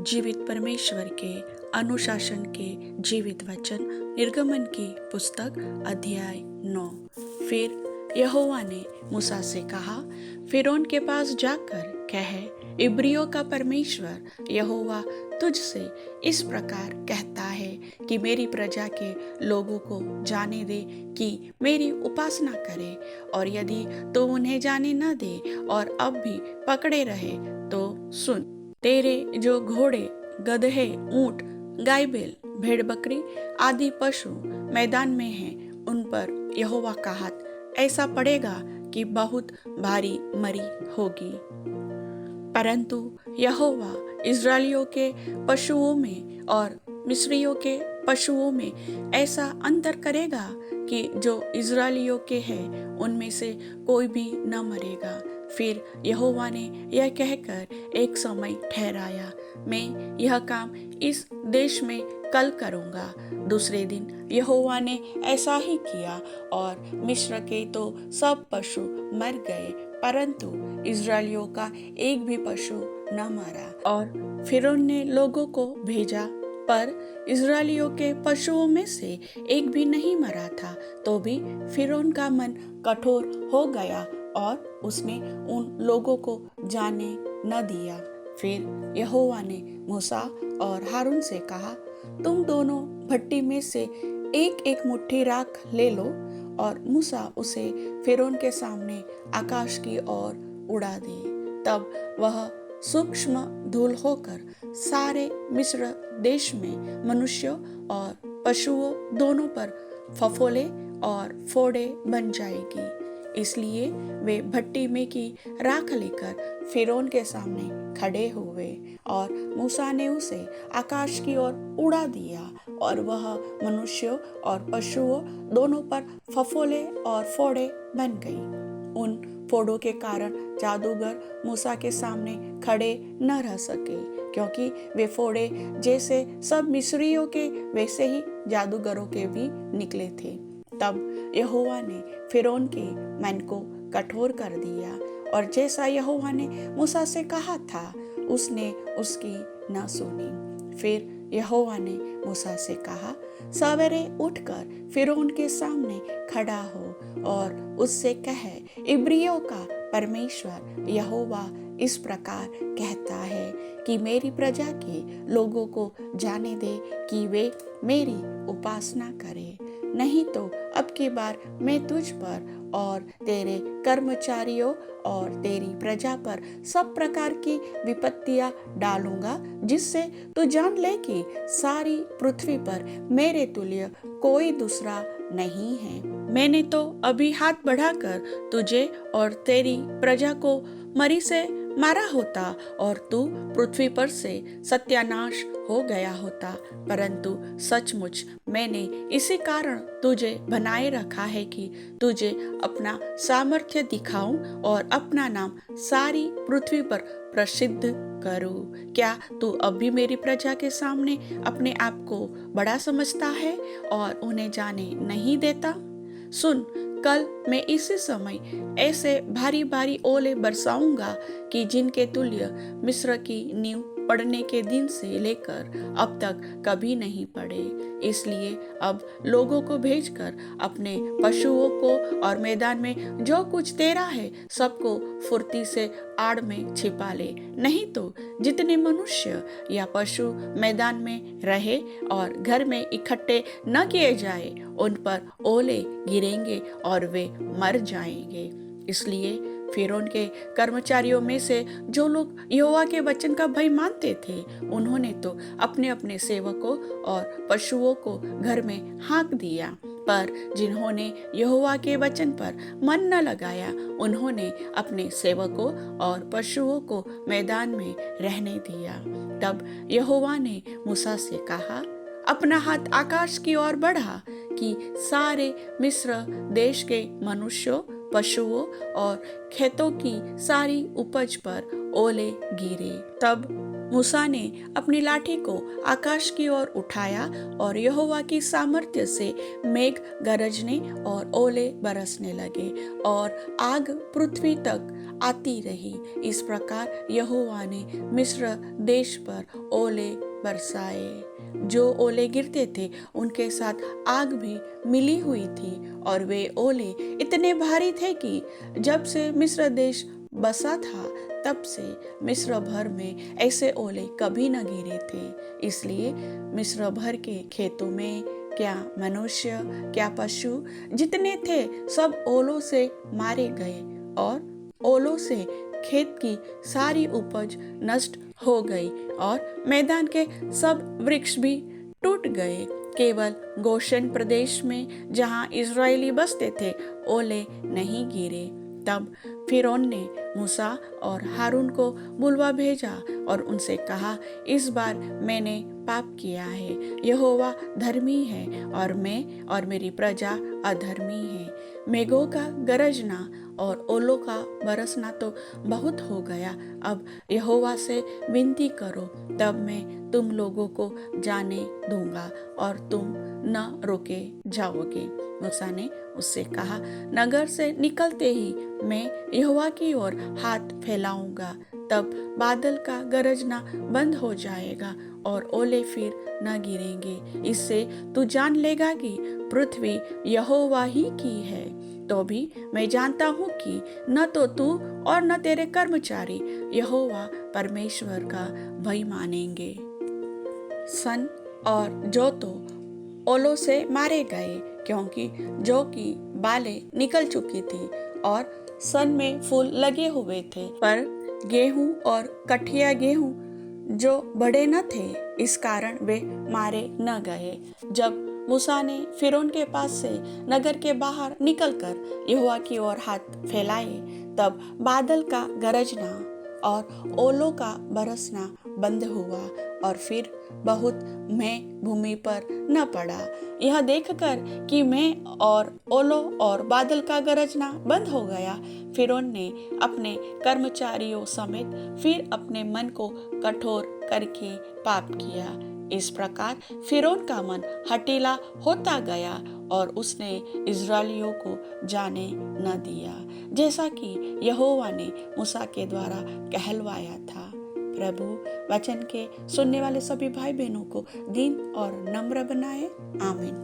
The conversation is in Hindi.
जीवित परमेश्वर के अनुशासन के जीवित वचन निर्गमन की पुस्तक अध्याय 9। फिर यहोवा ने मूसा से कहा, फिरौन के पास जाकर कह, इब्रियों का परमेश्वर यहोवा तुझसे इस प्रकार कहता है कि मेरी प्रजा के लोगों को जाने दे कि मेरी उपासना करे, और यदि तो उन्हें जाने न दे और अब भी पकड़े रहे तो सुन, तेरे जो घोड़े, गदहे, ऊंट, गाय बैल, भेड़ बकरी आदि पशु मैदान में हैं, उन पर यहोवा का हाथ ऐसा पड़ेगा कि बहुत भारी मरी होगी। परंतु यहोवा इस्राएलियों के पशुओं में और मिस्रियों के पशुओं में ऐसा अंतर करेगा कि जो इस्राएलियों के हैं उनमें से कोई भी न मरेगा। फिर यहोवा ने यह कहकर एक समय ठहराया, मैं यह काम इस देश में कल करूँगा। दूसरे दिन यहोवा ने ऐसा ही किया और मिस्र के तो सब पशु मर गए, परंतु इस्राएलियों का एक भी पशु न मरा। और फिरौन ने लोगों को भेजा, पर इस्राएलियों के पशुओं में से एक भी नहीं मरा था। तो भी फिरौन का मन कठोर हो गया और उसने उन लोगों को जाने न दिया। फिर यहोवा ने मूसा और हारून से कहा, तुम दोनों भट्टी में से एक एक मुट्ठी राख ले लो और मूसा उसे फिरौन के सामने आकाश की ओर उड़ा दे। तब वह सूक्ष्म धूल होकर सारे मिस्र देश में मनुष्यों और पशुओं दोनों पर फफोले और फोड़े बन जाएगी। इसलिए वे भट्टी में की राख लेकर फिरौन के सामने खड़े हुए और मूसा ने उसे आकाश की ओर उड़ा दिया, और वह मनुष्यों और पशुओं दोनों पर फफोले और फोड़े बन गई। उन फोड़ों के कारण जादूगर मूसा के सामने खड़े न रह सके, क्योंकि वे फोड़े जैसे सब मिस्रियों के वैसे ही जादूगरों के भी निकले थे। तब यहोवा ने फिरौन के मन को कठोर कर दिया, और जैसा यहोवा ने मूसा से कहा था उसने उसकी न सुनी। फिर यहोवा ने मूसा से कहा, सवेरे उठकर फिरौन के सामने खड़ा हो और उससे कह, इब्रियों का परमेश्वर यहोवा इस प्रकार कहता है कि मेरी प्रजा के लोगों को जाने दे कि वे मेरी उपासना करें, नहीं तो अब की बार मैं तुझ पर और तेरे कर्मचारियों और तेरी प्रजा पर सब प्रकार की विपत्तियां डालूंगा, जिससे तू जान ले कि सारी पृथ्वी पर मेरे तुल्य कोई दूसरा नहीं है। मैंने तो अभी हाथ बढ़ाकर तुझे और तेरी प्रजा को मरी से मारा होता और तू पृथ्वी पर से सत्यानाश हो गया होता, परंतु सचमुच मैंने इसी कारण तुझे बनाए रखा है कि तुझे अपना सामर्थ्य दिखाऊं और अपना नाम सारी पृथ्वी पर प्रसिद्ध करूं। क्या तू अब भी मेरी प्रजा के सामने अपने आप को बड़ा समझता है और उन्हें जाने नहीं देता? सुन, कल मैं इसी समय ऐसे भारी भारी ओले बरसाऊंगा कि जिनके तुल्य मिस्र की नींव पड़ने के दिन से लेकर अब तक कभी नहीं पड़े। इसलिए अब लोगों को भेजकर अपने पशुओं को और मैदान में जो कुछ तेरा है सबको फुर्ती से आड़ में छिपा ले, नहीं तो जितने मनुष्य या पशु मैदान में रहे और घर में इकट्ठे न किए जाए, उन पर ओले गिरेंगे और वे मर जाएंगे। इसलिए फिरौन के कर्मचारियों में से जो लोग यहोवा के वचन का भय मानते थे, उन्होंने तो अपने अपने सेवकों और पशुओं को घर में हाँक दिया, पर जिन्होंने यहोवा के वचन पर मन न लगाया, उन्होंने अपने सेवकों और पशुओं को मैदान में रहने दिया। तब यहोवा ने मूसा से कहा, अपना हाथ आकाश की ओर बढ़ा कि सारे मिस्र देश के मनुष्यों, पशुओं और खेतों की सारी उपज पर ओले गिरे। तब मूसा ने अपनी लाठी को आकाश की ओर उठाया और यहोवा की सामर्थ्य से मेघ गरजने और ओले बरसने लगे और आग पृथ्वी तक आती रही। इस प्रकार यहोवा ने मिस्र देश पर ओले बरसाए। जो ओले गिरते थे उनके साथ आग भी मिली हुई थी, और वे ओले इतने भारी थे कि जब से मिस्र देश बसा था तब से मिस्र भर में ऐसे ओले कभी न गिरे थे। इसलिए मिस्र भर के खेतों में क्या मनुष्य क्या पशु जितने थे सब ओलों से मारे गए, और ओलों से खेत की सारी उपज नष्ट हो गई, और मैदान के सब वृक्ष भी टूट गए। केवल गोशन प्रदेश में जहाँ इज़राइली बसते थे ओले नहीं गिरे। तब फिरौन ने मूसा और हारून को बुलवा भेजा और उनसे कहा, इस बार मैंने पाप किया है। यहोवा धर्मी है और मैं और मेरी प्रजा अधर्मी है। मेघों का गरजना और ओलों का बरसना तो बहुत हो गया। अब यहोवा से विनती करो, तब मैं तुम लोगों को जाने दूंगा और तुम न रोके जाओगे। मूसा ने उससे कहा, नगर से निकलते ही मैं यहोवा की ओर हाथ फैलाऊंगा, तब बादल का गरजना बंद हो जाएगा और ओले फिर न गिरेंगे। इससे तू जान लेगा कि पृथ्वी यहोवा ही की है। तो भी मैं जानता हूँ कि न तो तू और न तेरे कर्मचारी यहोवा परमेश्वर का भय मानेंगे। सन और जौ तो ओलों से मारे गए, क्योंकि जौ की बालें निकल चुकी थी और सन में फूल लगे हुए थे, पर गेहूं और कठिया गेहूं जो बड़े न थे, इस कारण वे मारे न गए। जब मूसा ने फिरौन के पास से नगर के बाहर निकलकर यहोवा की ओर हाथ फैलाए, तब बादल का गरजना और ओलों का बरसना बंद हुआ और फिर बहुत मैं भूमि पर न पड़ा। यह देखकर कि मैं और ओलों और बादल का गरजना बंद हो गया, फिरौन ने अपने कर्मचारियों समेत फिर अपने मन को कठोर करके पाप किया। इस प्रकार फिरौन का मन हठीला होता गया और उसने इज़राइलियों को जाने न दिया, जैसा कि यहोवा ने मूसा के द्वारा कहलवाया था। प्रभु वचन के सुनने वाले सभी भाई बहनों को दीन और नम्र बनाए। आमीन।